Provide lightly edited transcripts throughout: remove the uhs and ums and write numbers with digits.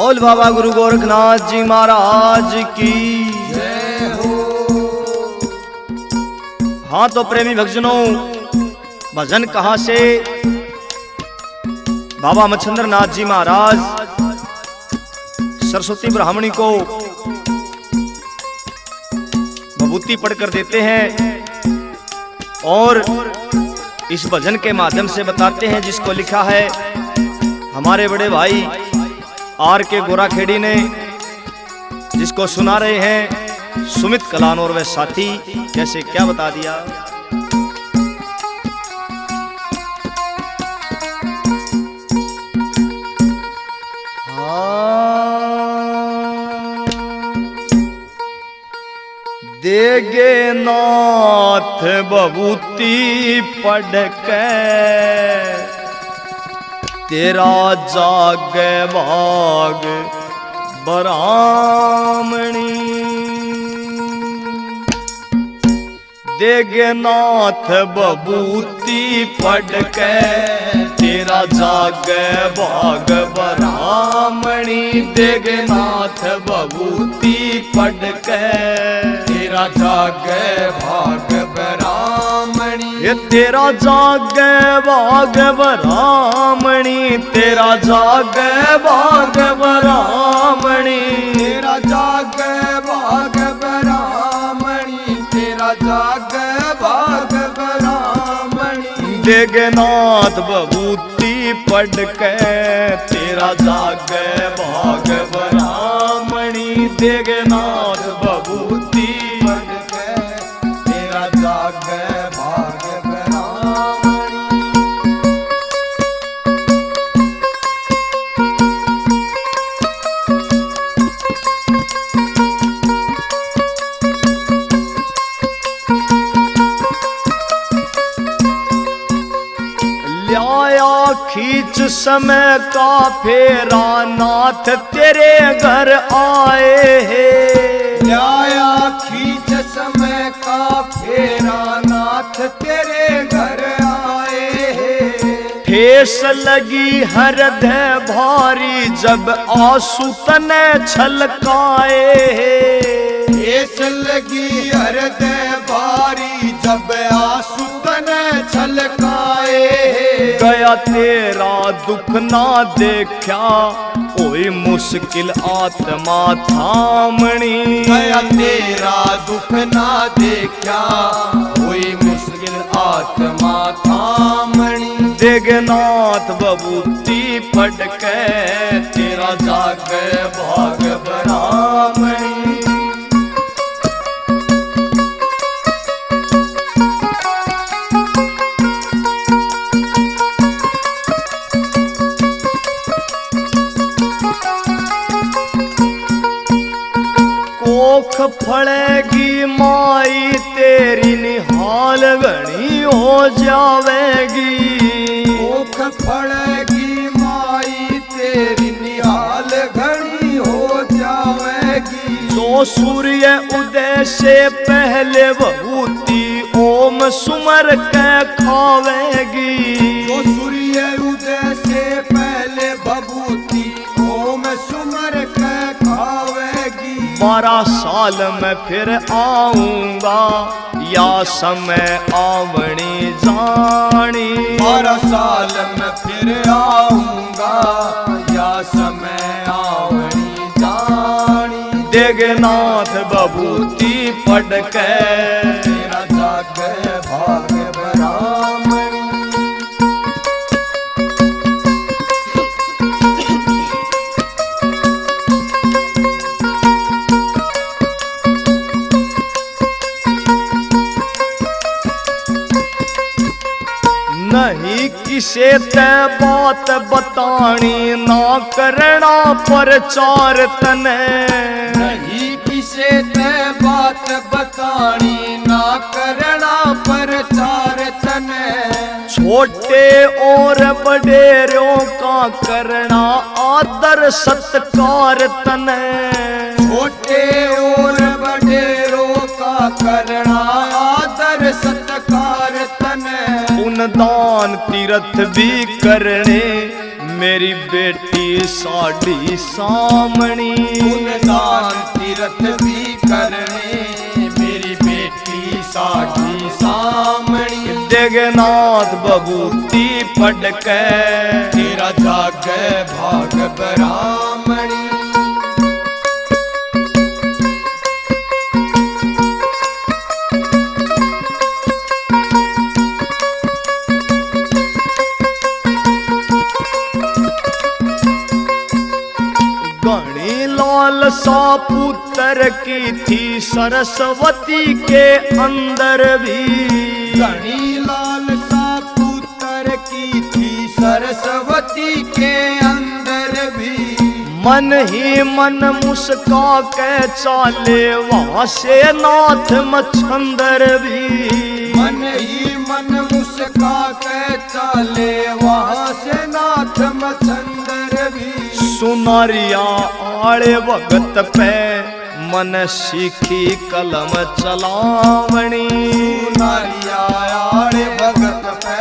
बोल बाबा गुरु गोरखनाथ जी महाराज की जय हो। हाँ तो प्रेमी भक्तजनों, भजन कहाँ से? बाबा मच्छिंद्र नाथ जी महाराज सरस्वती ब्राह्मणी को विभूति पढ़कर देते हैं और इस भजन के माध्यम से बताते हैं, जिसको लिखा है हमारे बड़े भाई आर के गोराखेड़ी ने, जिसको सुना रहे हैं सुमित कलान और वह साथी। कैसे क्या बता दिया। देगे नाथ बबूती पढ़ के तेरा जागे भाग बरामणी। देगे नाथ बबूती पढ़ के तेरा जागे भाग बरामणी। देगे नाथ बबूती पढ़ के तेरा जागे भाग बरामणी। ये तेरा जागे भाग बरामणी। तेरा जागे भाग बरामणी। तेरा जागे भाग बरामणी। तेरा जागे भाग बरामणी। देगे नाथ बबूती पढ़ के तेरा जागे भाग बरामणी। देगे नाथ बबूती पढ़ के तेरा जागे भाग बरामणी। ल्याया खींच समय का फेरा नाथ तेरे घर आए हैं। ल्याया खींच समय का फेरा नाथ तेरे घर आए हैं। ठेस लगी हृदय भारी जब आंसू तने छलकाए हैं। ठेस लगी हृदय भारी जब आंसू तने छलकाए। गया तेरा दुख ना देखा कोई मुश्किल आत्मा थामणी। गया तेरा दुख ना देखा कोई मुश्किल आत्मा थामणी। देगे नाथ बबूती पढ़ के तेरा जागे भाग बरामणी। कोख फड़ेगी माई तेरी निहाल घनी हो जावेगी। कोख फड़ेगी माई तेरी निहाल घनी हो जावेगी। जो सूर्य उदय से पहले बबूती ओम सुमर के खावेगी। जो सूर्य उदय से पहले बबूती ओम सुमर के खावेगी। 12 साल में फिर आऊंगा या समय आवणी जानी। 12 साल में फिर आऊंगा या समय आवणी जानी। देगे नाथ बबूती पढ़ के तेरा जागे भाग बरामणी। नहीं किसे ते बात बतानी ना करना प्रचार तने। नहीं किसे ते बात बतानी ना करना प्रचार तने। छोटे और बड़ेरों का करना आदर सत्कार तने। छोटे और बड़ेरों का करना आदर सत्कार तने। पुण्य दान तीर्थ भी करने मेरी बेटी साड़ी सामणी दान तीर्थ भी करने मेरी बेटी साड़ी सामणी जगन्नाथ बबूती पढ़ के तेरा जागे भाग ब्राह्मणी लालसा पुत्र की थी सरस्वती के अंदर भी घनी लालसा पुत्र की थी सरस्वती के अंदर भी मन ही मन मुस्का के चाले वहां से नाथ मच्छंदर भी मन ही मन मुस्का के चाले वहां से नाथ मच्छंदर भी सुनारिया आड़े वक्त पे मन सीखी कलम चलावणी सुनारिया आड़े वक्त पे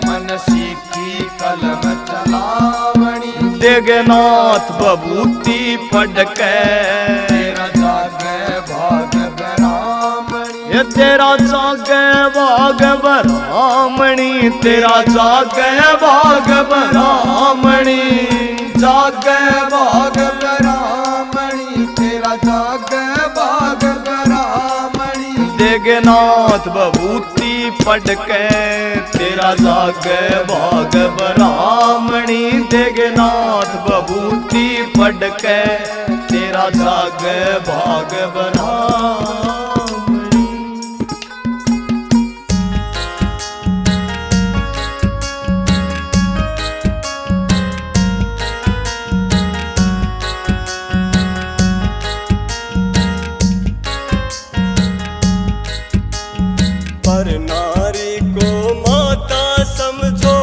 मन सीखी कलम चलावणी जगन्नाथ बबूती पढ़ के तेरा जागे भाग ब्राह्मणी तेरा जागे भाग ब्राह्मणी तेरा जागे भाग ब्राह्मणी जागे भाग ब्राह्मणी तेरा जागे भाग ब्राह्मणी जगन्नाथ बबूती पढ़ के तेरा जागे भाग ब्राह्मणी जगन्नाथ बबूती पढ़ के तेरा जागे भाग ब्राह्मणी पर नारी को माता समझो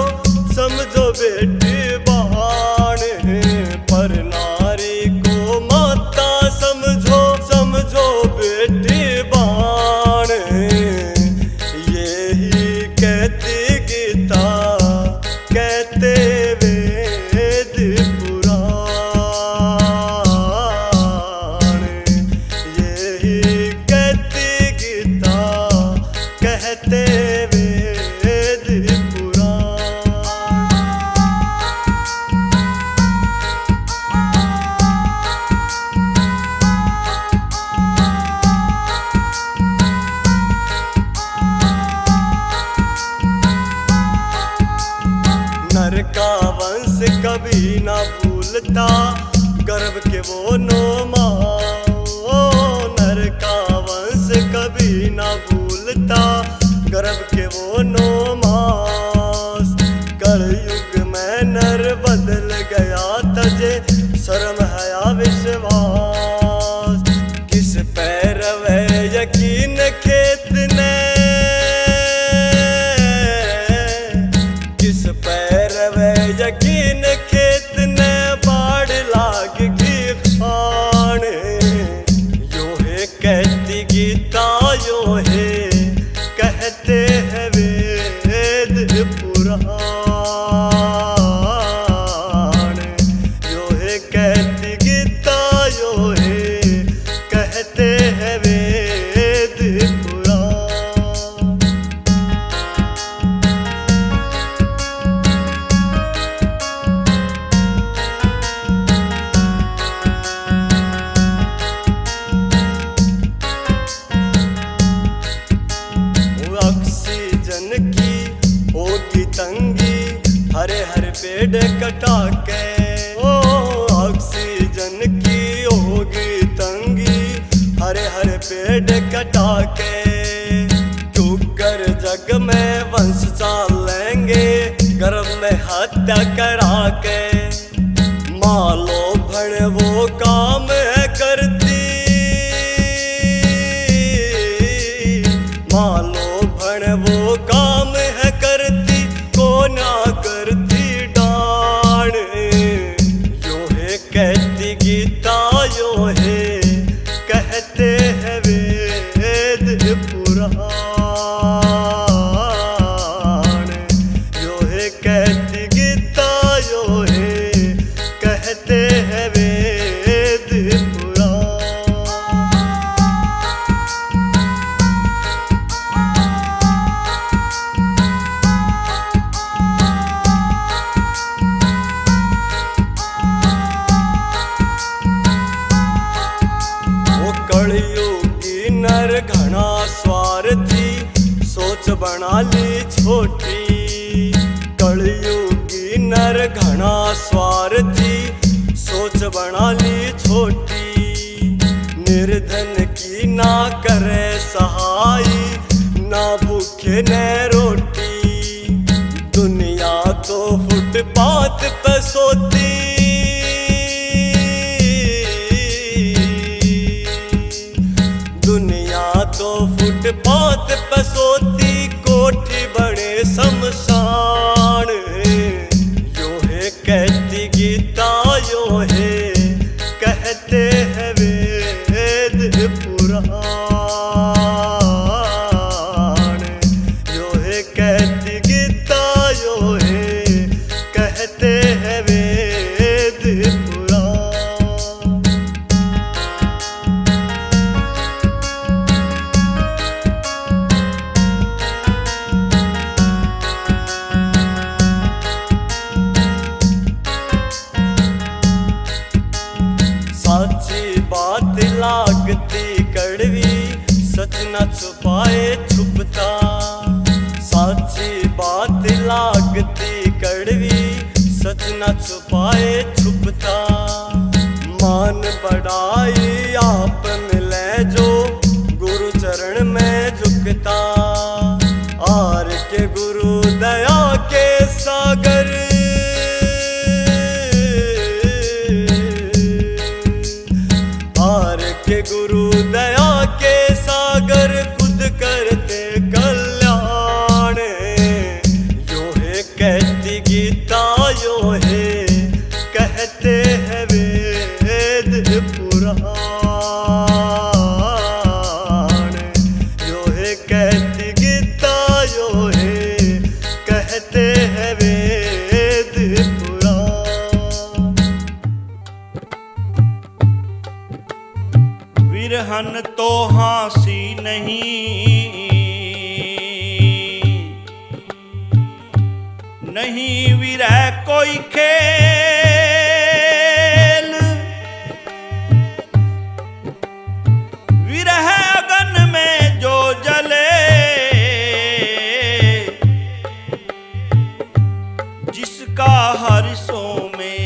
समझो बेटी बहान है पर नारी को माता समझो समझो बेटी बहान है यही कहती गीता कहते वेद पुराण यही कहती गीता कहते वेद पुराण नर का वंश कभी ना भूलता गर्भ के वो नो नर का वंश कभी ना भूलता गर्भ के वो नो मास कलयुग में नर बदल गया तजे शर्म हया विश्वास किस पैर वे यकीन खेत ने किस पैर वे यकीन खेत ने बाढ़ लाग गई खान यो है कहती गीता यो है कहते हैं वेद पुराण यो है कहती गीता यो है कहते हैं वेद पुराण ऑक्सीजन की होगी तंगी हरे हरे पेड़ कटा के ऑक्सीजन की होगी तंगी हरे हरे पेड़ कटा के चुकर जग में वंश चाल लेंगे गर्भ में हत्या करा के मालो भण वो काम है करती मालो भण वो काम है करती को ना करती डाण यो है कहती गीता यो है कहते हैं वेद पुराण यो है कहती गीता यो है कलयुगी नर घना स्वार्थी, सोच बना ली छोटी। कलयुगी नर घना स्वार्थी, सोच बना ली छोटी। निर्धन की ना करे सहाई, ना भूखे न रोटी। दुनिया तो फुटपाथ पे सोती, दुनिया तो फुटपाथ पे सोती। कोठी बड़े शमशान, यो है कहती गीता, यो है कहते हैं वेद पुराण। यो है कहती गीता, यो है कहते हैं वेद पुराण। साची बात लागती कड़वी, सच न छुपाए छुपता। साची बात लागती कड़वी, सच न छुपाए छुपता। मान बढ़ाई आप मिले जो, गुरु चरण में झुकता। आर के गुरु दया के सागर, आर के गुरु दया के सागर, खुद करते कल्याण। यो है कहती गीता, यो है कहते हैं वेद पुराण। यो है कहती गीता, यो है कहते हैं वेद पुराण। विरहन तो हाँसी नहीं विरह कोई खेल। विरह अगन में जो जले, जिसका हर्षों में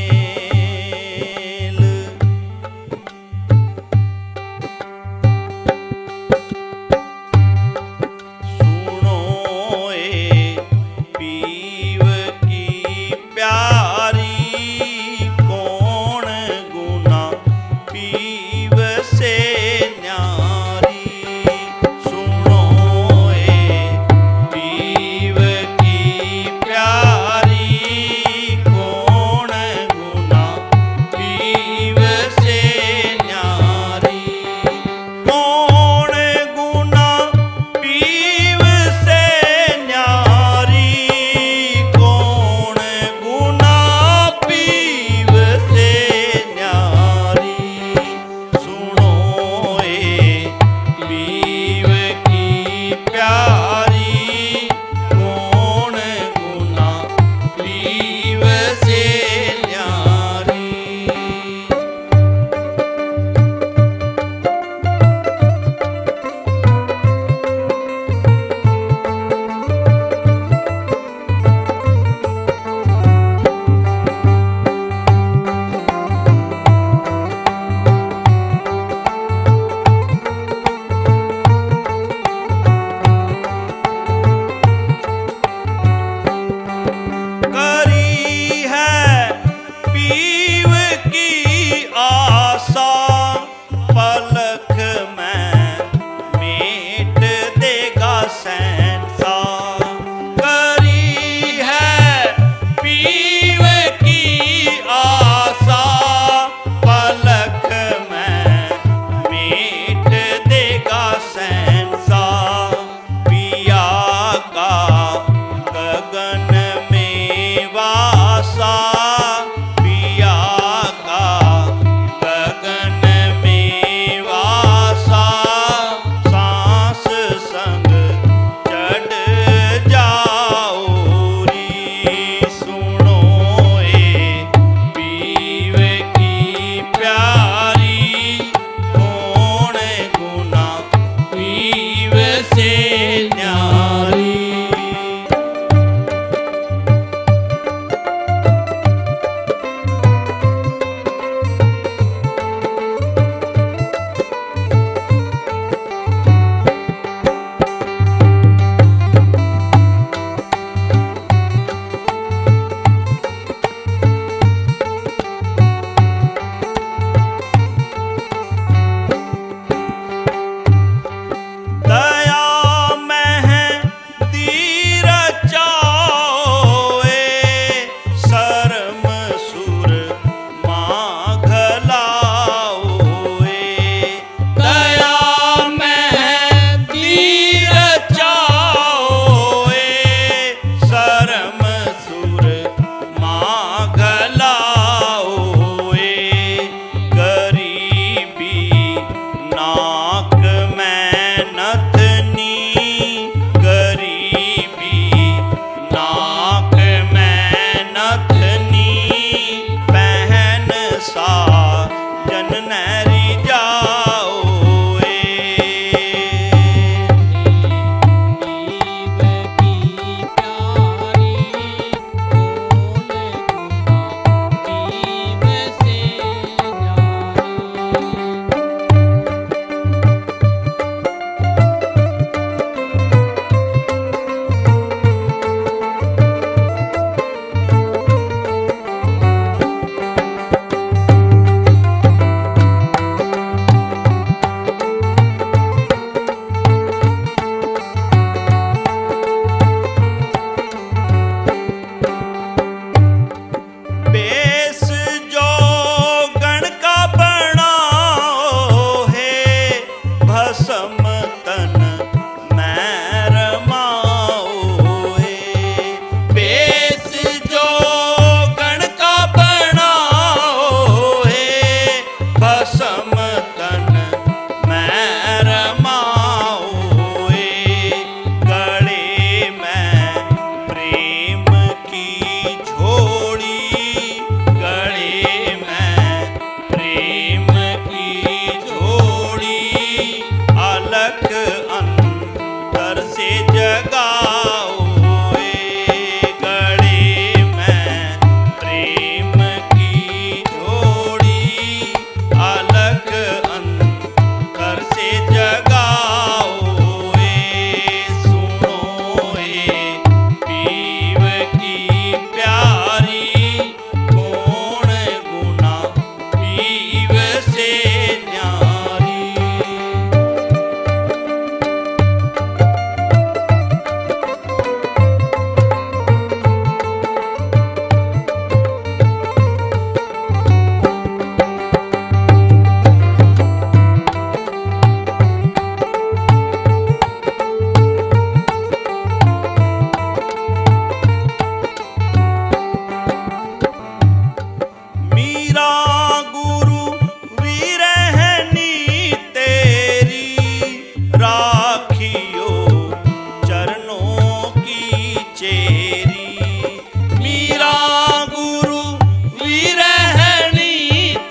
नाक में नथनी गरीबी, नाक में नथनी पहन सा जन नैरी जाओ बेस जो गण का बनाओ है, भस्म तन मैं रमाओ है। बेस जो गण का बनाओ है, भस्म तन मैं रमाओ है। गले में प्रेम की झोड़ी, गले में प्रेम की झोड़ी, अलख अंतर से जगाओ गले में प्रेम की झोड़ी, अलख अंतर से जगाओ सुनो पीव की प्यारी, कौन गुना पीव से न्यारी। मीरा गुरु विरहनी तेरी, राखियो चरणों की चेरी। मीरा गुरु विरहनी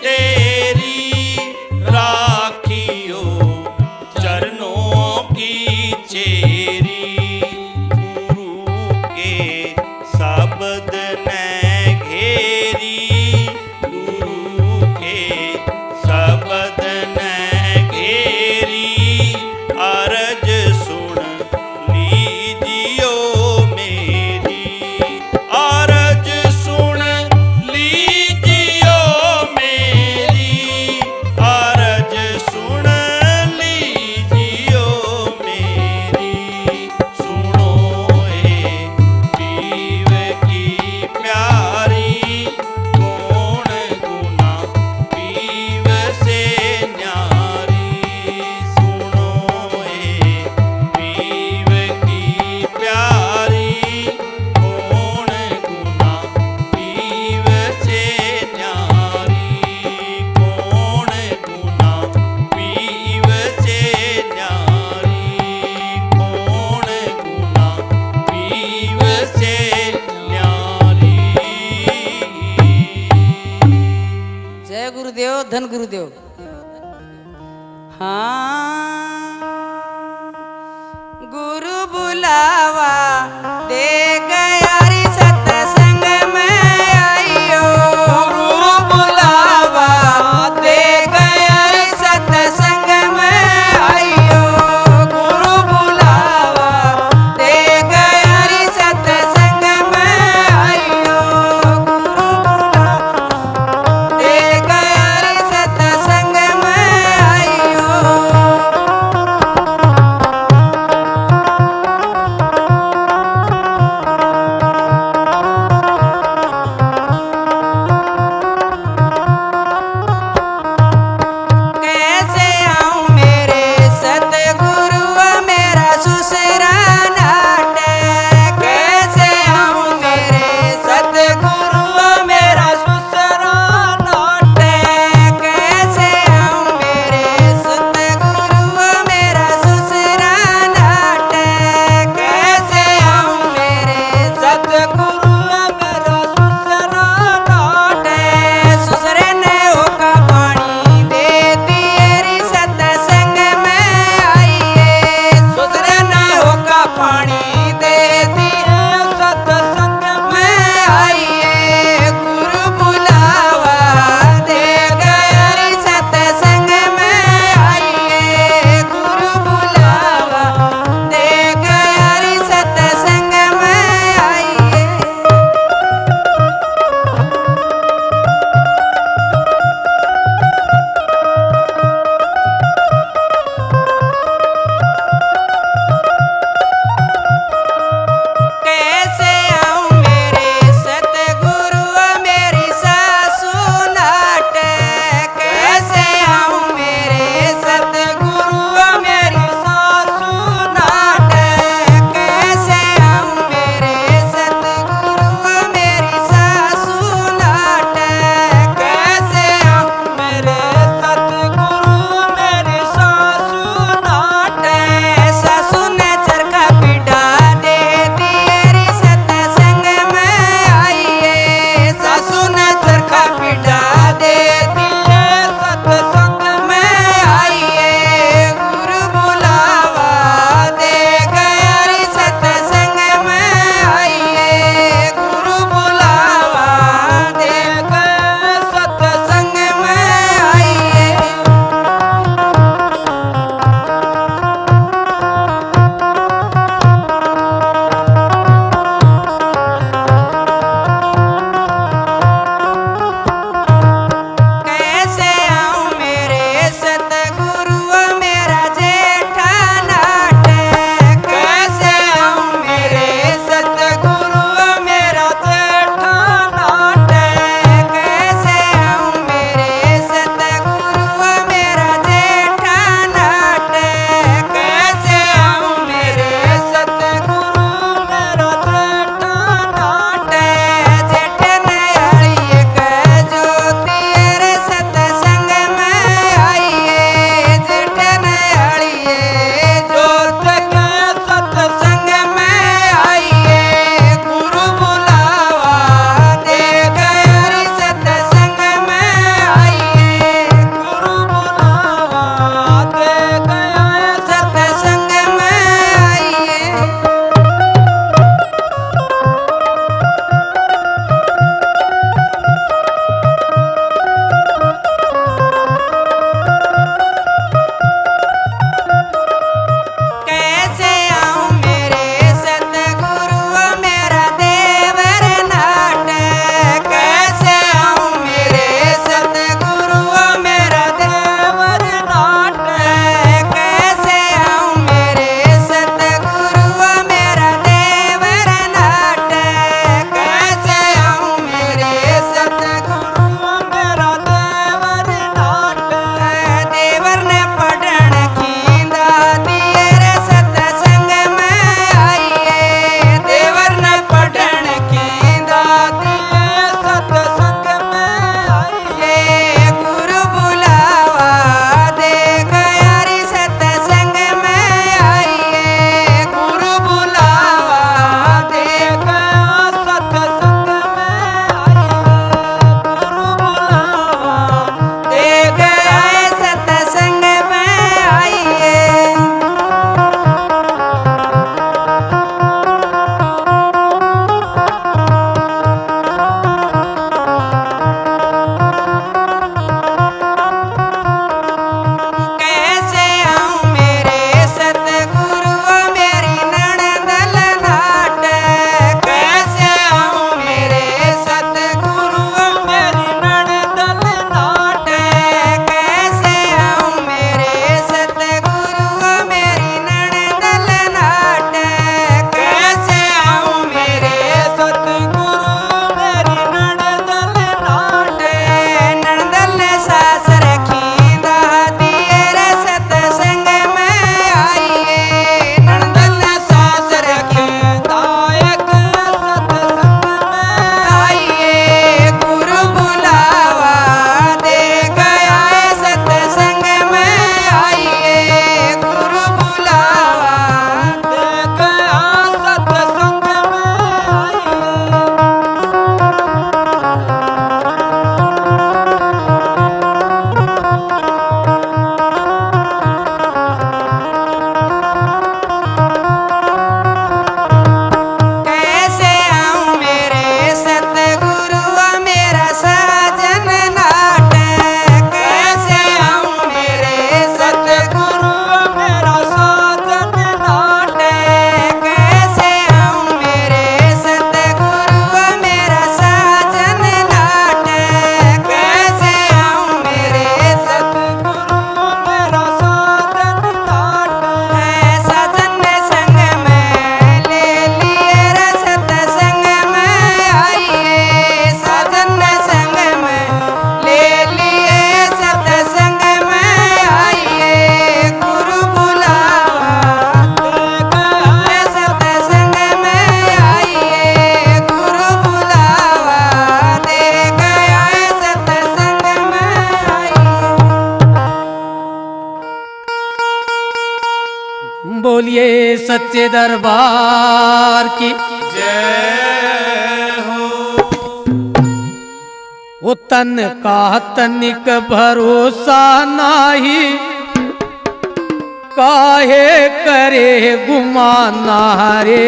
तेरी, राखियो चरणों की चेरी। गुरु के शब्द ने घेरी, गुरु के शब्द ने घेरी, अरज सुन लीजियो मेरी, अरज सुन लीजियो मेरी, अरज सुन लीजियो मेरी। सुनो पीव की प्यारी, कौन गुना पीव से न्यारी। सुनो पीव की प्यारी, कौन गुना पीव से न्यारी, कौन गुना पीव से न्यारी, कौन गुना पीव से न्यारी। जय गुरुदेव, धन गुरुदेव। हाँ, गुरु बुलावा दे गया रे, सत्संग में आइयो। गुरु बुलावा दे गया रे, सत्संग में आइयो। गुरु बुलावा दे गया रे, सत्संग में आइयो। गुरु बुलावा दे गया रे, सत्संग में आइयो। बोलिए सच्चे दरबार की जय हो। वो तन का तनिक भरोसा नाही, काहे करे गुमाना रे।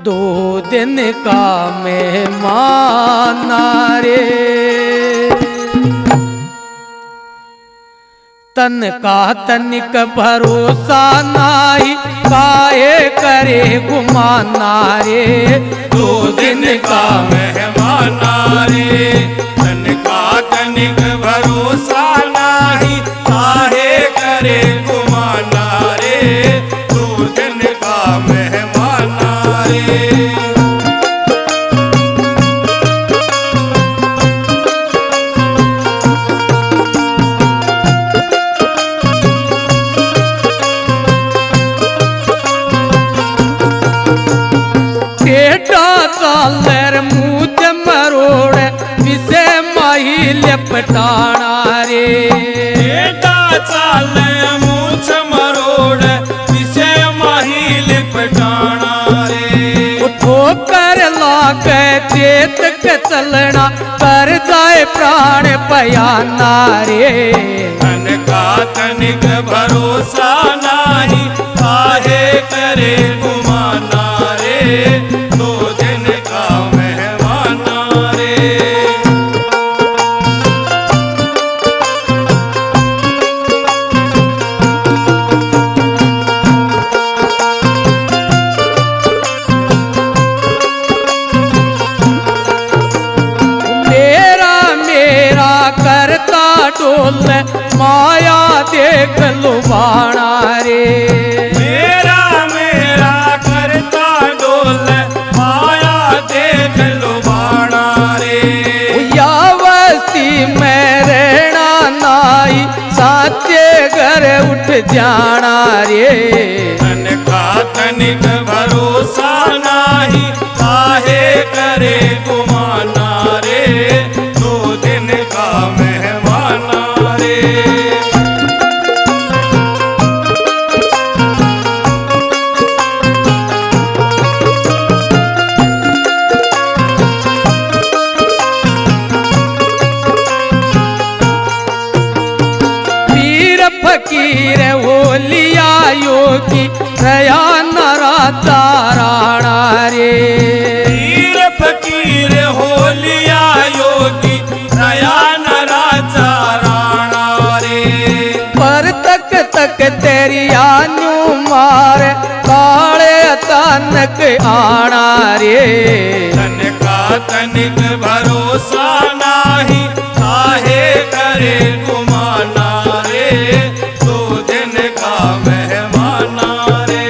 2 दिन का मेहमान रे। तन का तनिक भरोसा नाही, काहे करे गुमाना रे। 2 दिन का मेहमान रे। तन का तनिक भरोसा नाही, काहे करे गुमाना रे। 2 दिन का मेहमान रे। चालर मुझ मरोड़ विसे माही लपटाना रे। बेटा चाल मूछ मरोड़ विषय माही लिपटाना रे। उठो कर लागे चेत के चलना, कर जाए प्राण पयाना रे। तन का तनिक भरोसा नाही, काहे करे गुमाना रे। 2 दिन का मेहमान रे। मेरा मेरा करता डोल, माया देख लुभाना रे। मेरा मेरा करता डोल, माया देख लुभाना रे। यावस्ती में रहना नाई, साचे घर उठ जाना रे। तन का तनिक भरोसा नाही, काहे करे गुमाना रे। 2 दिन का मेहमान रे। पीर फकीर होलिया योगी, रया नरा ताराणा रे। पीर फकीर होलिया योगी, दया नराचा राणा रे। पर तक तक तेरी आनू मार, काले अचानक आना रे। तन का तनिक भरोसा नाही, काहे करे गुमाना रे। 2 दिन का मेहमान रे।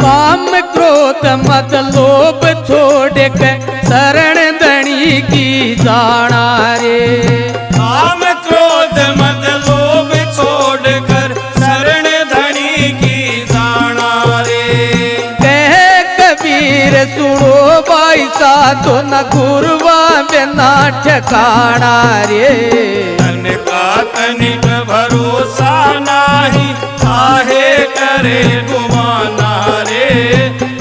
काम क्रोध मत लोभ छोड़ के, शरण धनी की जाना रे। काम क्रोध मत लोभ छोड़कर, शरण धनी की जाना रे। कह कबीर सुनो भाई साधो, न गुरुआ बिना ठिकाना रे। तन का तनिक भरोसा नाही, काहे करे गुमाना रे।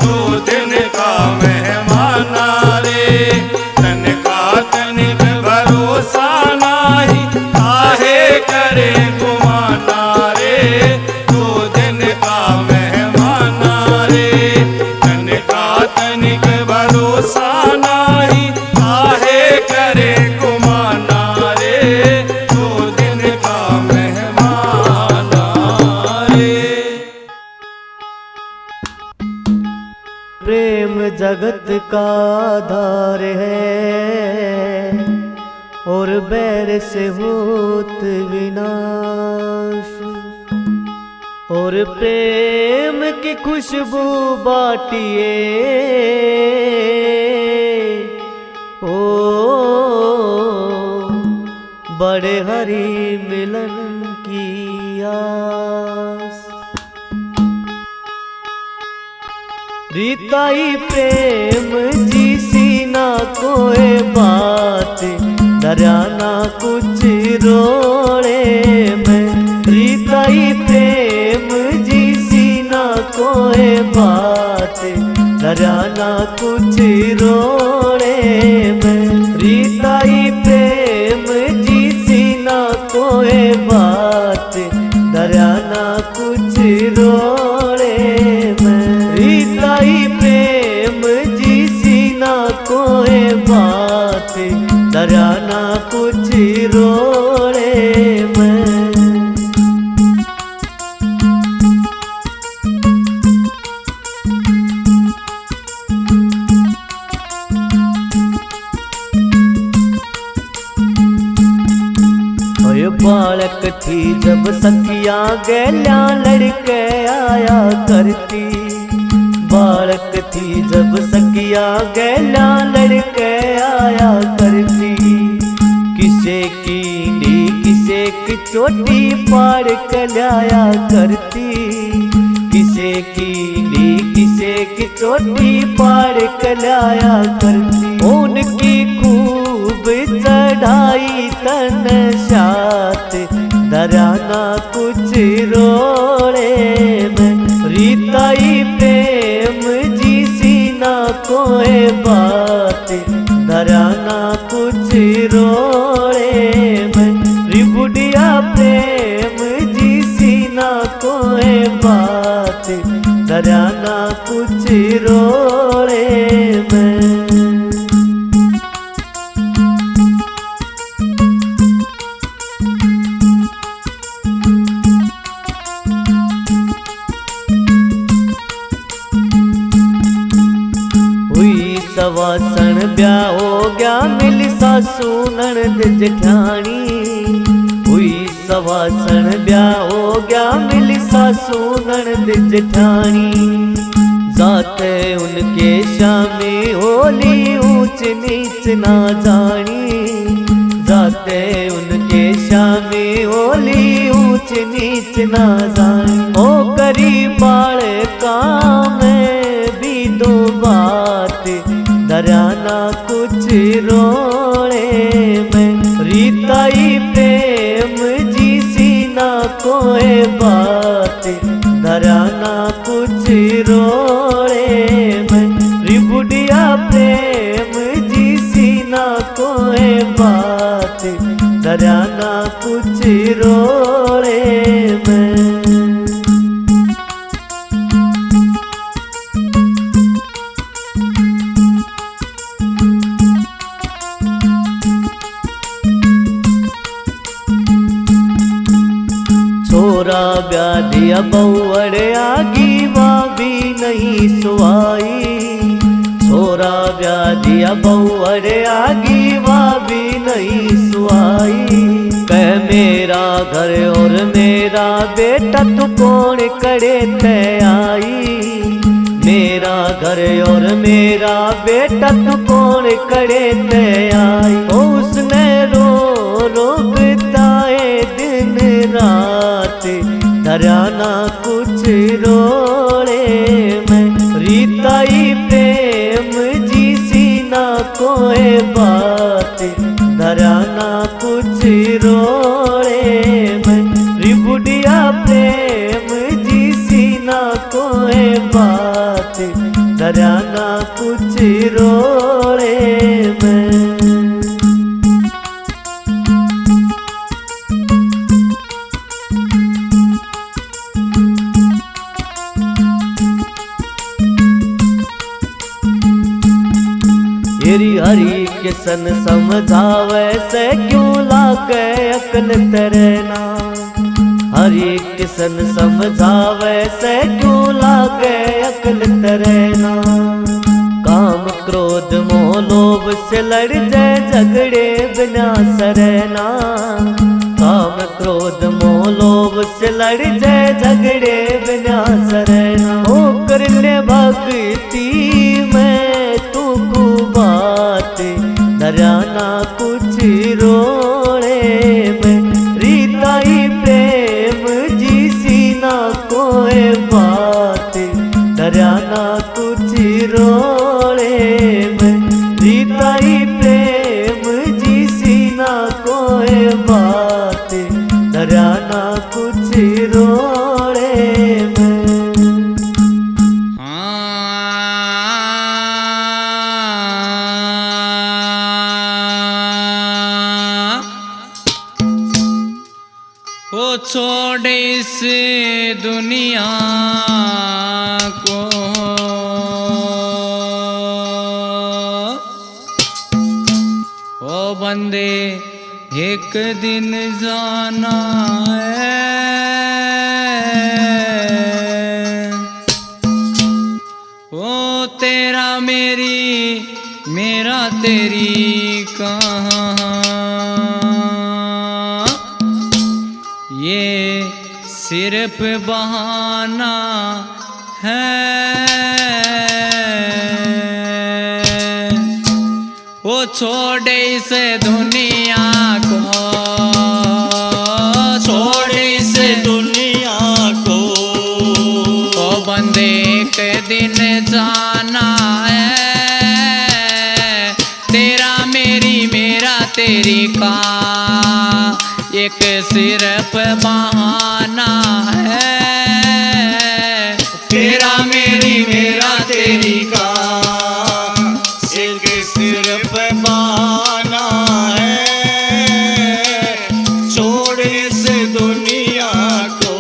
2 दिन का मेहमान रे। तन का तनिक भरोसा नाही, काहे करे गुमाना रे। 2 दिन का मेहमान रे। तन का तनिक भरोसा नाही, काहे करे गुमाना रे। 2 दिन का मेहमान रे। प्रेम जगत का आधार है, और बैर से होत विनाश। और प्रेम की खुशबू बाटिए, ओ बड़े हरी मिलन की आस। रीताई प्रेम जी सीना कोई बात, डराना कुछ रोड़े में। रीताई प्रेम जी सीना कोई बात, डराना कुछ रोड़े में। रीताई प्रेम जी सीना कोई बात, डराना कुछ रोड़े में। रीताई प्रेम जी सीना कोई बात, डराना कुछ रोड़े में। बालक थी जब सखिया गैल्या लड़के आया करती। बालक थी जब सखिया गैल्या लड़के आया करती। किसे की डी किसे की चोटी पाड़ कर लाया करती। किसे की डी किसे की चोटी पाड़ कर लाया करती। उनकी खूब चढ़ाई तन साथ, डराना कुछ रोड़े में। रीताई प्रेम जी सीना कोई बात, डराना कुछ रोड़े में। रिबुढ़िया प्रेम जी सीना कोई बात, डराना कुछ रोड़े में। सवासन ब्याह हो गया मिल सासू ननद जेठानी। हुई सवासन ब्याह हो गया मिल सासू ननद जेठानी। जाते उनके शामी होली ऊंच नीच ना जानी। जाते उनके शामी होली ऊंच नीच ना जानी। ओ करी बाल काम भी दो बात, डराना कुछ रोड़े में। रीताई प्रेम जी सीना कोई बात, डराना कुछ रोड़े में। रिबुढ़िया प्रेम जी सीना कोई बात, डराना कुछ रोड़े में। छोरा ब्यादिया बहुअड़े आगी भी नहीं सुहाई। छोरा ब्यादिया बहुअड़े आगी भी नहीं सुहाई। कह मेरा घर और मेरा बेटा तू कौन करे ते आई। मेरा घर और मेरा बेटा तू कौन करे ते आई। उसने रो रो बिताए दिन रात, डराना कुछ रोड़े में। रीताई प्रेम जी सीना कोई बात, डराना कुछ रोड़े में। रिबुढ़िया प्रेम जी सीना कोई बात, डराना कुछ रोड़े में। हरी हरी किसन समझावे से क्यों लागे अकल तरना। हरी किसन समझावे से क्यों लागे अकल तरना। काम क्रोध मोह लोभ से लड़ जाए झगड़े बिना सरना। काम क्रोध मोह लोभ से लड़ जाए झगड़े बिना सरना। ओ कर ले भक्ति में तू बात, डराना कुछ रोड़े में। रीताई प्रेम जी सीना कोई बात, डराना कुछ इस दुनिया को ओ बंदे एक दिन जाना है। ओ तेरा मेरी मेरा तेरी कहाँ, ये सिर्फ बहाना है। वो छोड़े इस दुनिया को, छोड़े इस दुनिया को, ओ बंदे एक दिन जाना है। तेरा मेरी मेरा तेरी का एक सिर्फ बहाना है। तेरा मेरी मेरा तेरी का एक सिर्फ बहाना है। छोड़ इस दुनिया को।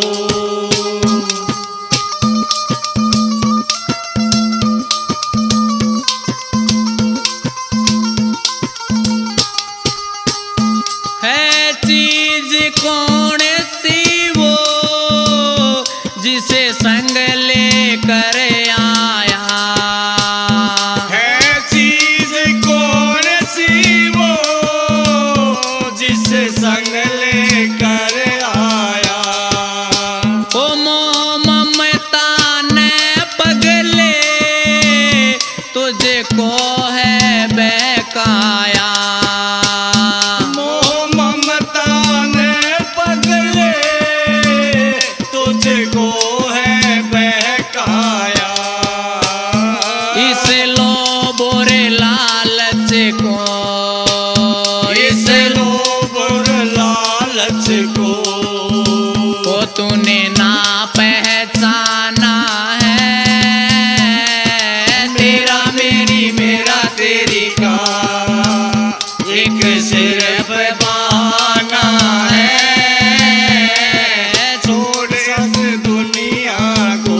है चीज कौन सी वो जिसे संग लेकर आया, है चीज कौन सी वो जिसे संग लेकर आया। ओ मोह ममता ने पगले तुझे को है बहकाया। मोह ममता ने पगले तुझको है बहकाया। इस लोभ और लालच को, इस लोभ और लालच को वो तूने ना पहचाना है। तेरा मेरी मेरा तेरी का एक सिर्फ बहाना है। छोड़ इस दुनिया को।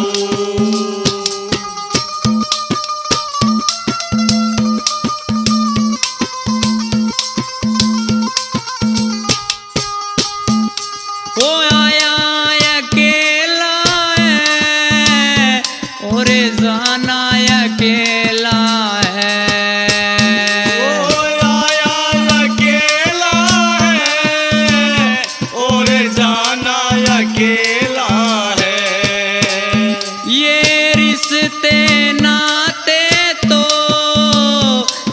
वो आया अकेला है और जाना अकेला है। ओ आया अकेला है और जाना अकेला है। ये रिश्ते नाते तो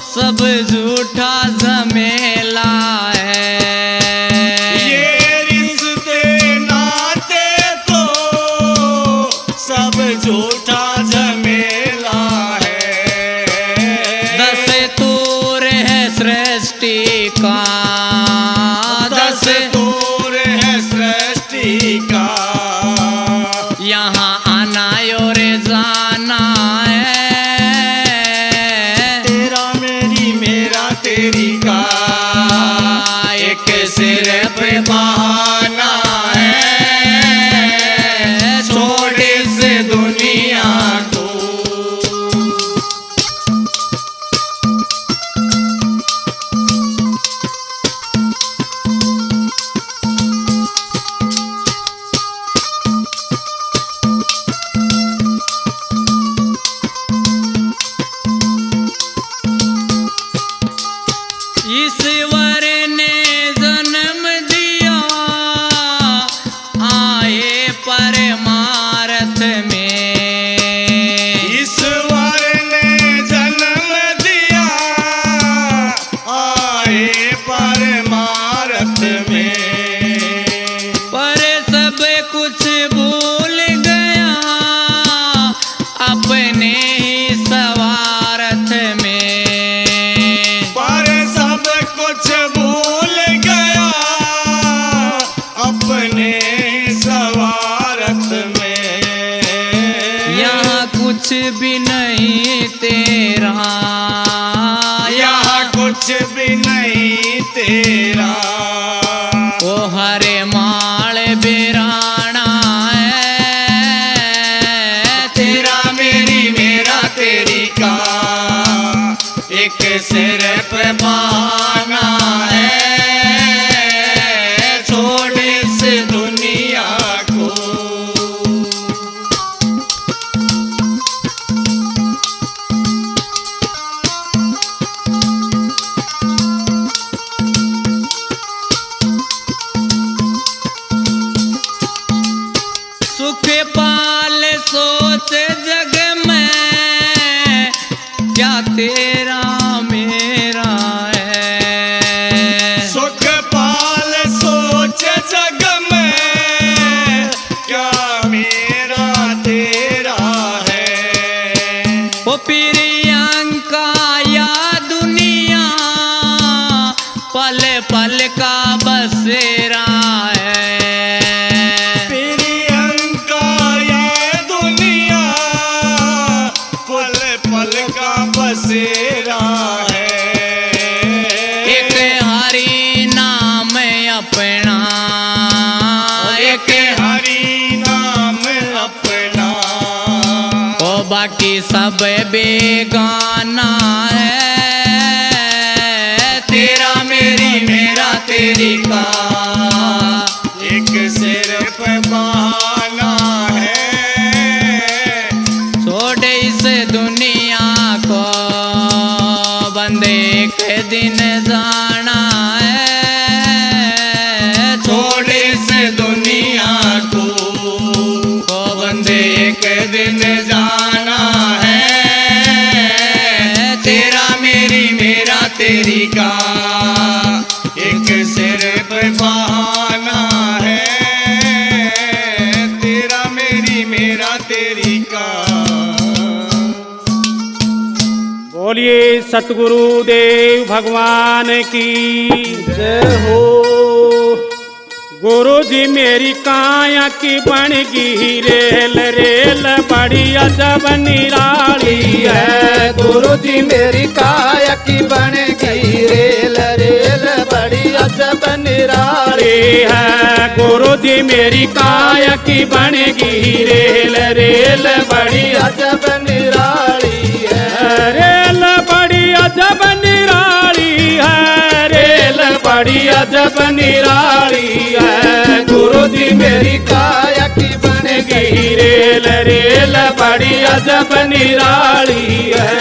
सब झूठा झमेला है। ये रिश्ते नाते तो सब झूठा झमेला है। दस तूर है सृष्टि का, दस दूर है सृष्टि का। यहाँ आना और जाना है। तेरा मेरी मेरा तेरी का एक सिर्फ बहाना है। छोड़ इस दुनिया को। ईश्वर ने जन्म दिया आए परमार्थ में। ईश्वर ने जन्म दिया आए परमार्थ में। पर सब कुछ भूल गया अपने ही स्वार्थ में। पर सब कुछ भूल गया अपने स्वार्थ में। यहाँ कुछ भी नहीं तेरा, यहाँ कुछ भी नहीं तेरा। ओ हरे माल बिराना सिर पे बहाना है, छोड़ इस दुनिया को। सुख पाल सोच जग में, क्या तेरा मेरा है। सुख पाल सोच जग में, क्या मेरा तेरा है। ओ प्रियंका या दुनिया, पल पल का बसेरा है। प्रियंका ये दुनिया, पल पल का बसेरा है। एक हरि नाम अपना, एक हरि नाम अपना, ओ बाकी सब बेगाना है। तेरा मेरी मेरा तेरी का, एक सिर पे बहाना है। छोड़ इस दुनिया को, बंदे एक दिन जाना है। छोड़ इस दुनिया को, बंदे एक दिन जाना है। तेरा मेरी मेरा तेरी का, एक सिर पे बहाना है। तेरा मेरी मेरा तेरी का। बोलिए सतगुरु देव भगवान की जय हो। गुरु जी मेरी काया की बनगी रेल, रेल बड़ी अजब निराली है। गुरु जी मेरी काया की बनेगी रेल, रेल बड़ी अजब निराली है। गुरु जी मेरी काया की बनगी रेल, रेल बड़ी अजब निराली है। रेल बड़ी अजब निराली है, रेल बड़ी अजब निराली है। गुरु जी मेरी काया की बनेगी रेल, रेल बड़ी अजब निराली है।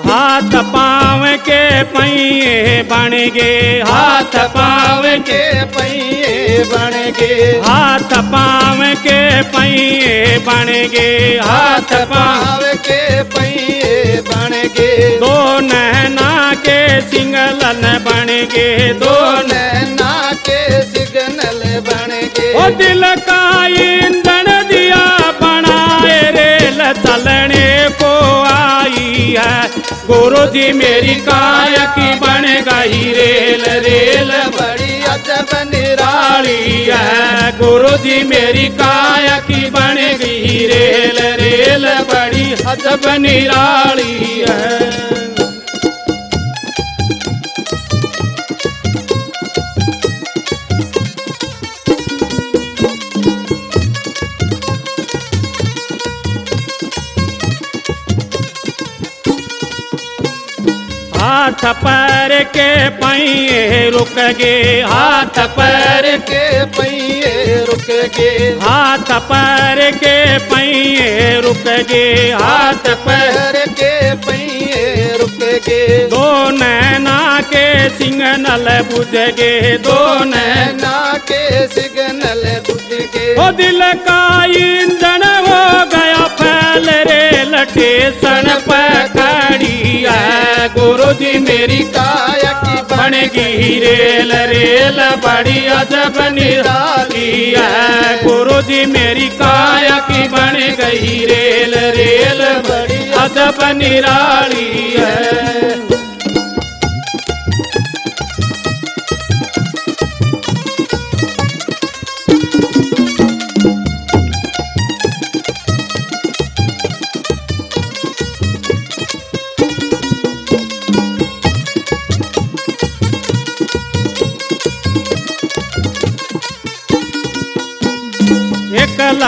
हाथ पाँव के पहिए बन गे, हाथ पाँव के पहिए बन गे, हाथ पाँव के पहिए बन गे, हाथ पाँव पाव के पहिए बन गे। दो नैना के सिंगलन बन गे, दो नैना के सिग्नल बन गे। ओ दिल का ईंधन दिया बनाए, रेल चलने को आई है। गुरु जी मेरी काया की बन गई रेल, रेल बड़ी अजब निराली निराली है। गुरु जी मेरी काया की बन गई रेल, रेल बड़ी अजब निराली है। हाथ पैर के पहिए रुक गे, हाथ पैर के पहिए रुक गे, हाथ पैर के पहिए रुक गे, हाथ पैर पैर के पहिए रुक गे। दो नैना के सिग्नल बुझ गे, दो नैना नैना के सिग्नल बुझ गे। ओ दिल का ईंधन हो गया फैल, रेल स्टेशन पर खड़ी है। गुरु जी मेरी काया की बनेगी रेल, रेल बड़ी अजब निराली है। गुरु जी मेरी काया की बन गई रेल, रेल बड़ी अजब निराली है।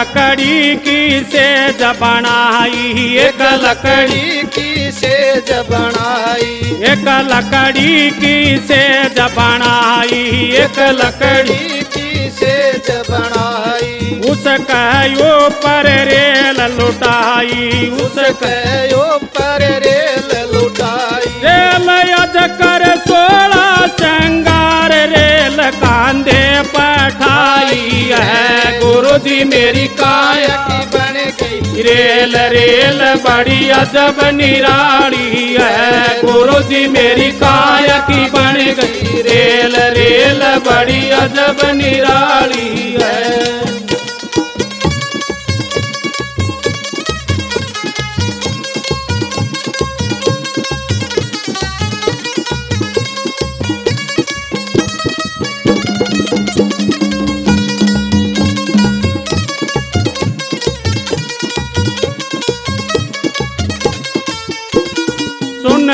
लकड़ी की सेज बनाई, एक लकड़ी की सेज बनाई, एक लकड़ी की सेज बनाई, एक लकड़ी की सेज बनाई, उसके ऊपर रेल लुटाई, उसके ऊपर रेल लुटाई, रेल अजकर 16 श्रृंगार रेल कांधे पठाई है। गुरुजी मेरी काया की बन गई रेल रेल बड़ी अजब निराली है। गुरुजी मेरी काया की बन गई रेल रेल बड़ी अजब निराली है।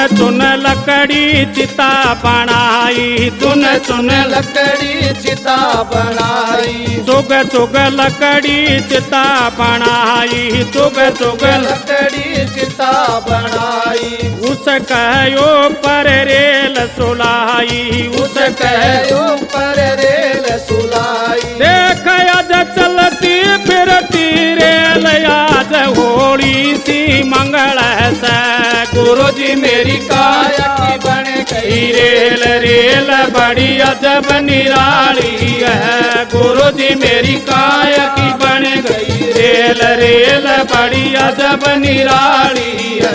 चुन लकड़ी चिता बनाई, चुन चुन लकड़ी चिता बनाई, चुग चुग लकड़ी चिता बनाई, चुग चुग लकड़ी चिता बनाई, उसके ऊपर रेल सुलाई, उसके ऊपर रेल सुलाई, देख आज चलती फिरती रेल आज होली सी मंगल से। गुरुजी मेरी काया की बन गई रेल रेल बड़ी अजब निराली है। गुरुजी मेरी काया की बन गई रेल रेल बड़ी अजब निराली है।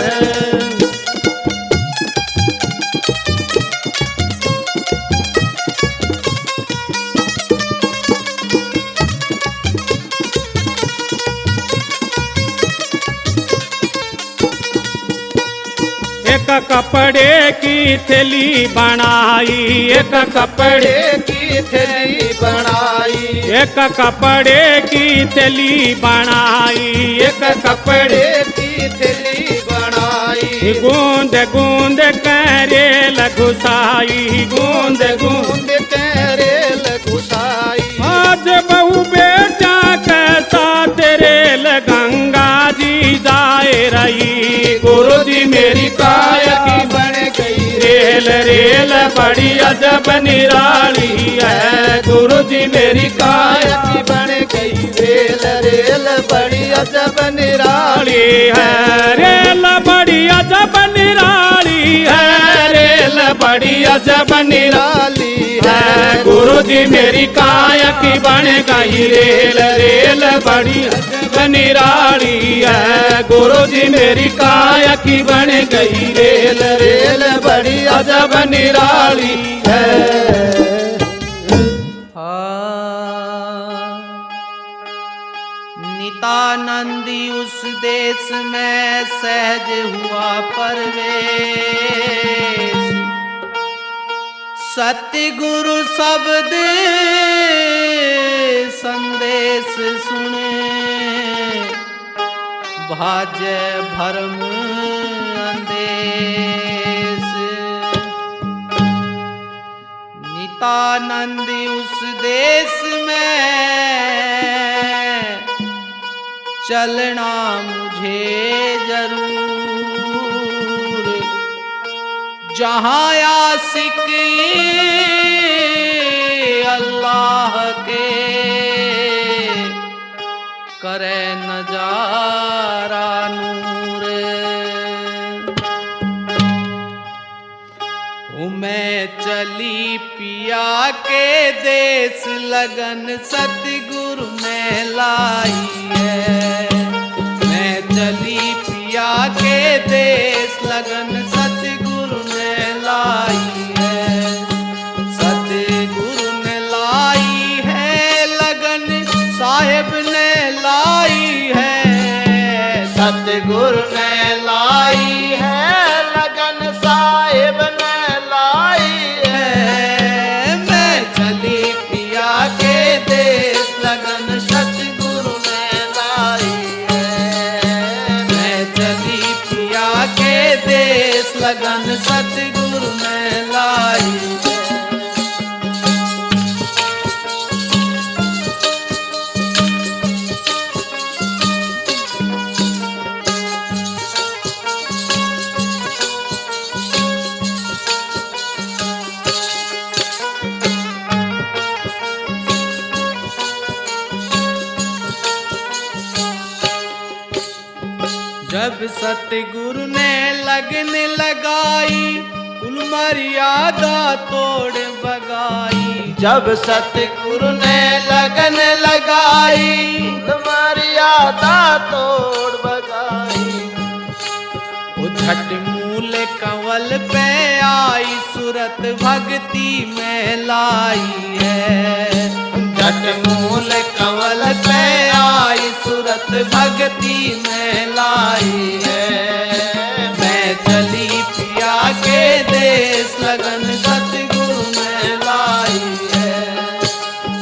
एक कपड़े की थैली बनाई, एक कपड़े की थैली बनाई, एक कपड़े की थैली बनाई, एक कपड़े की थैली बनाई, गूंद गूंद करेल घुसाई, गूंद गूंद रेल घुसाई, आज बहु बेटा के साथ रेल गंगा जी जाए रही। गुरुजी मेरी काया की बन गई रेल रेल बड़ी अजब निराली है। गुरुजी मेरी काया की बन गई रेल रेल बड़ी अजब निराली है। रेल बड़ी अजब निराली है, रेल बड़ी अजब निराली है। गुरुजी मेरी काया की बन गई रेल रेल बड़ी अजब निराली है। गुरुजी मेरी काया की बन गई रेल रेल बड़ी अजब निराली है। नितानंदी उस देश में सहज हुआ परवेश, सतगुरु शब्द संदेश सुने, भाजे भरम अंदेश। नितानंदी उस देश में चलना मुझे जरूर, जहाँ आशिक अल्लाह के करे नजारा नूर। मैं चली पिया के देश लगन सतगुरु ने लाई है। मैं चली पिया के देश लगन सतगुरु ने लाई है। सतगुरु ने लाई है लगन साहिब ने लाई है। सतगुरु ने लाई है लगन साहिब ने लाई है। मैं चली पिया के देश लगन सतगुरु ने लाई है। मैं चली पिया के देश लगन सतगुरु ने लाई है। जब सतगुरु ने लगन लगाई कुल मर्यादा तोड़ बगाई। जब सतगुरु ने लगन लगाई मर्यादा तोड़ बगाई। वो झट मूल कंवल पे आई सूरत भक्ति में लाई है। झट मूल कंवल पे आई सूरत भक्ति में लाई है। मैं चली पिया के देश लगन सतगुरु ने लाई है।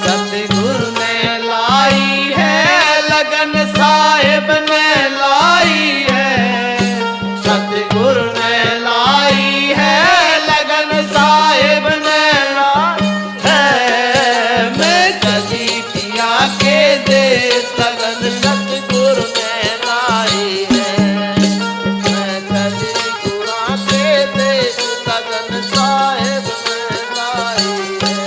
सतगुरु ने लाई है लगन साहिब ने लाई है। सतगुरु ने लाई है लगन साहिब ने लाई है। मैं चली पिया के देश लगन सतगुरु ने लाई है। मैं चली गुरा के देश लगन साहिब ने लाई है।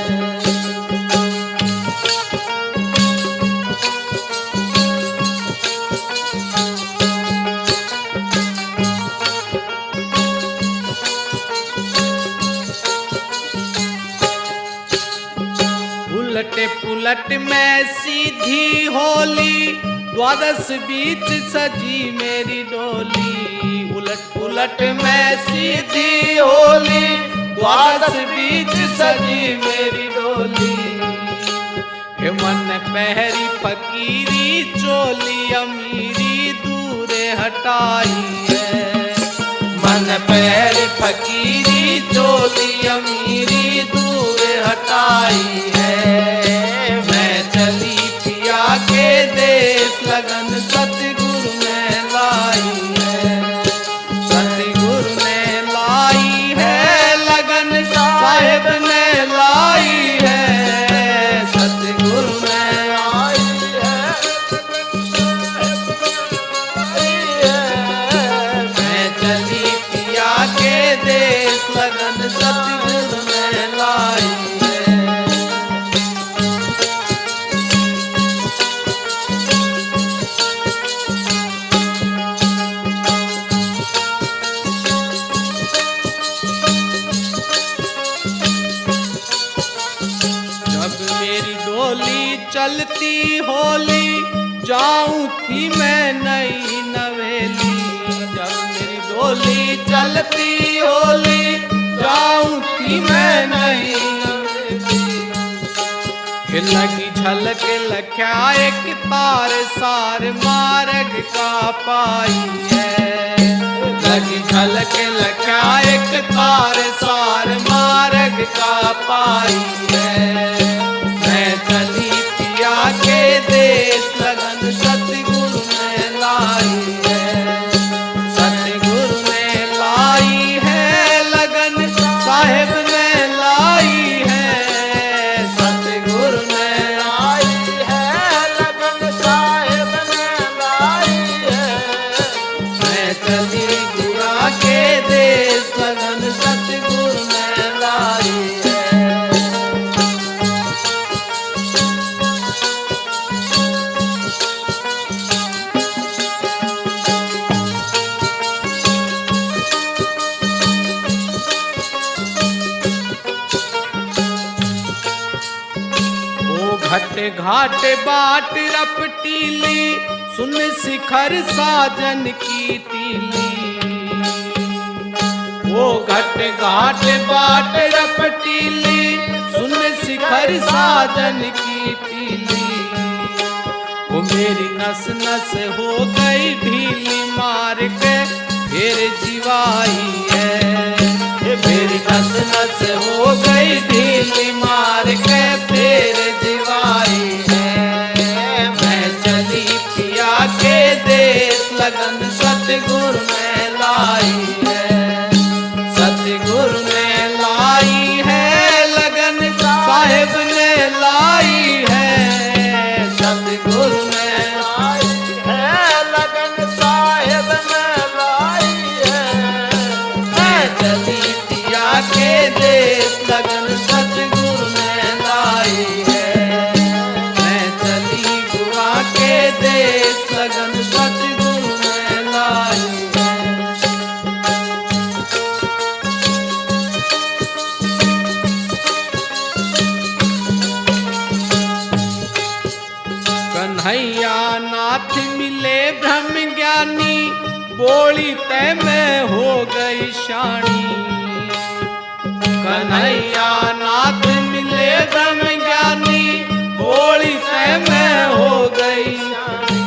उलट पुलट में सीधी होली द्वादश बीच सजी मेरी डोली। उलट पुलट में सीधी होली द्वादश बीच सजी मेरी डोली। हे मन पहरी फकीरी चोली अमीरी दूरे हटाई है। मन पैर फकीरी चोली अमीरी दूर हटाई है। मैं चली पिया के देश लगन सतगुरु ने लाई है। सतगुरु ने लाई है लगन साहिब ने लाई है। सतगुरु ने लाई है। मैं चली पिया के देश लगन सतगुरु ने लाई है। जब मेरी डोली चलती होली जाऊं थी मैं नई नवेली। जब मेरी डोली चलती होली जाऊं थी मैं नई नवेली। लगी झलक लख्या एक तार सार मार्ग का पाई है। लगी झलक लख्या एक तार सार मार्ग का पाई है। मैं चली पिया के देश लगन सतगुरु ने लाई है। सतगुरु ने लाई है लगन साहिब ने लाई है। सतगुरु ने लाई है लगन साहिब ने लाई है। मैं चली गुरा के देश लगन सतगुरु ने लाई है। ओ घट घाट बाट रपटीली सुन शिखर साजन की तीली। वो घट घाट बाट रपटीली सुन शिखर साजन की तीली। वो मेरी नस नस हो गई ढीली मार के फिर जीवाई है। मेरी नस नस हो गई ढीली मार के फिर जीवाई है। मैं चली पिया के देश लगन सतगुरु ने लाई है। सतगुरु ने लाई है लगन साहिब ने लाई है। सतगुरु ने लाई है लगन साहिब ने लाई है। मैं चली पिया के देश लगन सतगुरु ने लाई है। मैं चली गुआ के देश लगन सतगुरु ने लाई ज्ञानी, बोली ते में हो गई शानी। कन्हैया नाथ मिले ब्रह्म ज्ञानी, बोली ते में हो गई शानी।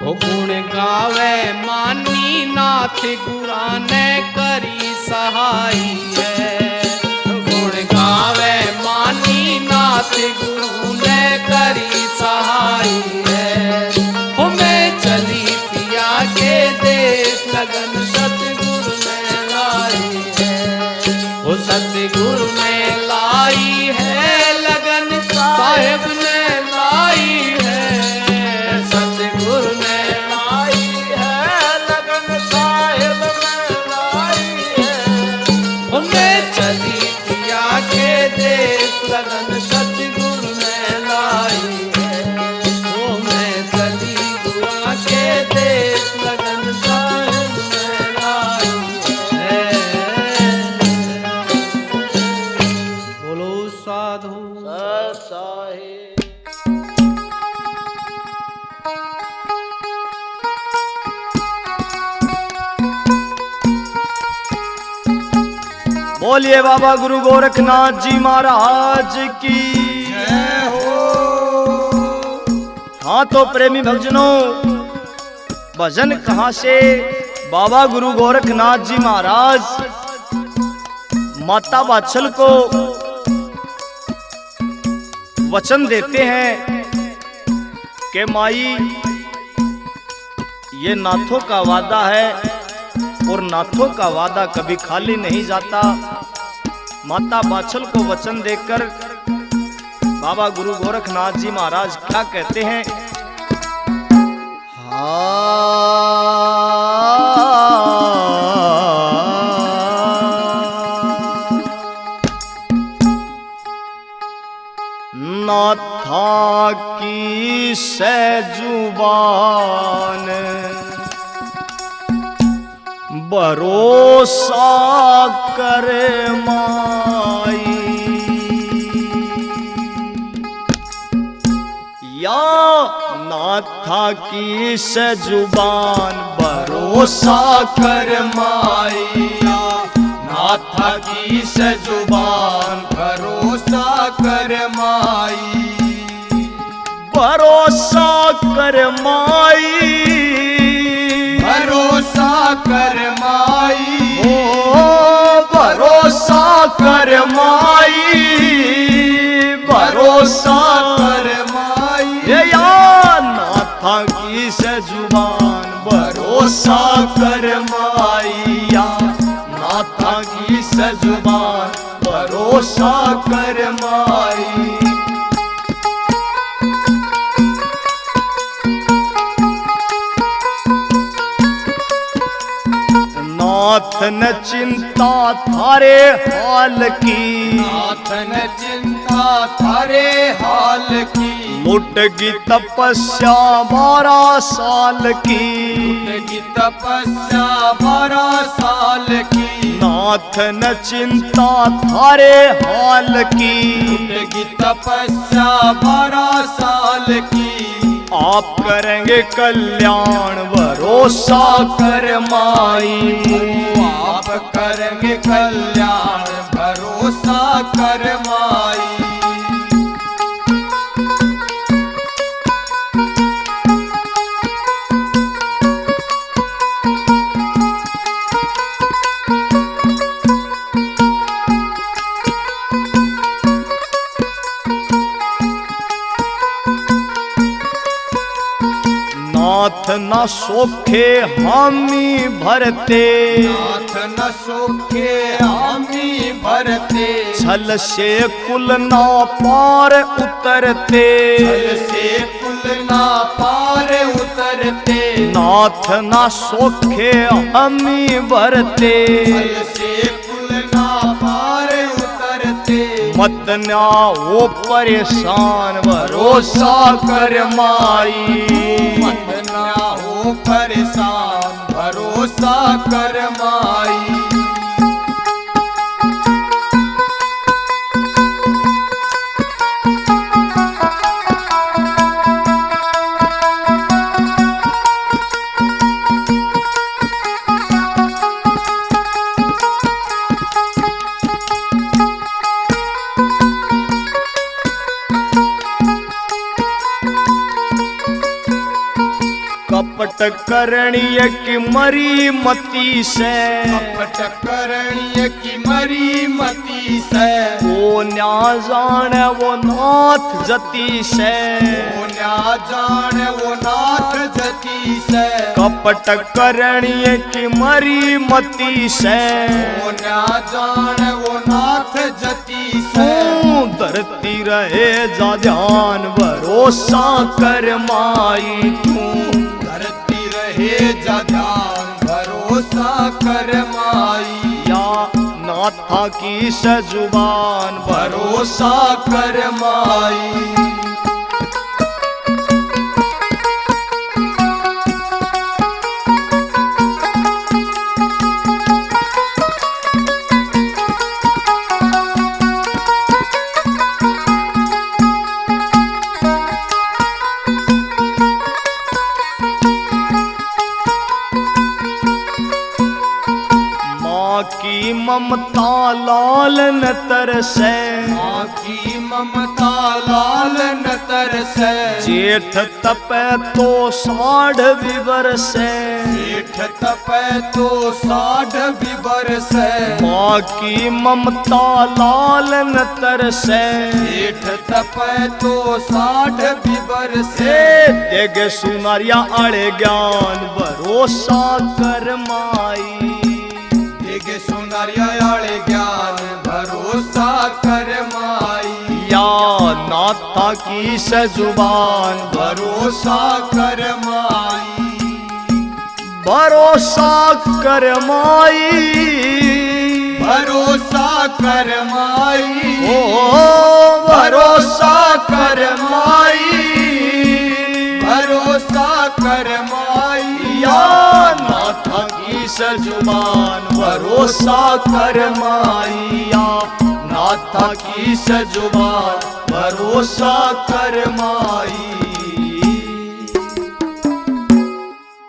वो गुण गावे मानी, नाथ गुरा ने करी सहाई है। गुण गावे मानी, नाथ गुरु ने करी सहाई है। ओ मैं चली पिया के देश, लगन सतगुरु में लाई है। ओ सतगुरु में लाई है लगन, साहेब ने लाई है। सतगुरु ने लाई है लगन, साहेब ने लाई है। ओ मैं चली पिया के देश, लगन सतगुरु में लाई है। ओ मैं चली बुआ के देश, लगन साहेब में लाई है। बोलो साधु साहिब। बोलिए बाबा गुरु गोरखनाथ जी महाराज की। जय हो। हाँ तो प्रेमी भक्तजनों, भजन कहाँ से? बाबा गुरु गोरखनाथ जी महाराज माता वात्सल को वचन देते हैं कि माई, ये नाथों का वादा है और नाथों का वादा कभी खाली नहीं जाता। माता वात्सल को वचन देकर बाबा गुरु गोरखनाथ जी महाराज क्या कहते हैं? नाथा की सजुबान भरोसा कर माई, या नाथा की सजुबान भरोसा कर माइया। नाथा की सजुबान भरोसा कर माई, भरोसा कर माई, भरोसा कर माई। ओ भरोसा कर माई, भरोसा कर माई। ये या नाथा की सजुबान भरोसा कर माइया। नाथा की सजुबान भरोसा कर माई। नाथ न चिंता थारे हाल की, नाथ न चिंता थारे हाल की। लुटगी तपस्या 12 साल की, की तपस्या 12 साल की। नाथ न चिंता थारे हाल की, की तपस्या 12 साल की। आप करेंगे कल्याण भरोसा कर माई। आप करेंगे कल्याण भरोसा कर माई। नाथ न सोखे हामी भरते, नाथ न सोखे हामी भरते। छल से कुल ना पार उतरते, छल से कुल ना पार उतरते। नाथ न सोखे हामी भरते, छल से कुल ना पार उतरते। मत ना हो परेशान भरोसा कर माई। मत ना हो परेशान भरोसा कर माई। कपट करणीय की मरी मती से, कपट करणीय की मरी मती से, वो न्या जाने वो नाथ जती से, वो न्या जाने वो नाथ जती से, कपट करणीय की मरी मती से, वो न्या जाने वो नाथ जती से। धरती रहे जा ध्यान भरोसा कर माई तू, धरती रहे जा ध्यान भरोसा कर माई, या नाथा की सजुबान भरोसा कर माई। की ममता लाल न तरसे, माँ की ममता लाल न तरसे, जेठ तपे तो साढ़ विवर से, जेठ तपे तो साढ़ विवर से, माँ की ममता लाल न तरसे, जेठ तपे तो साढ़ विवर से। देगे सुनारिया आड़े ज्ञान भरोसा कर माई, देगे सुनारिया आड़े ज्ञान भरोसा कर माई, या नाथा की सजुबान भरोसा कर माई, भरोसा कर माई, भरोसा कर माई, ओ भरोसा कर माई, भरोसा कर माई, या नाथा की सजुबान भरोसा कर माई, या नाथा की सजुबान भरोसा कर माई।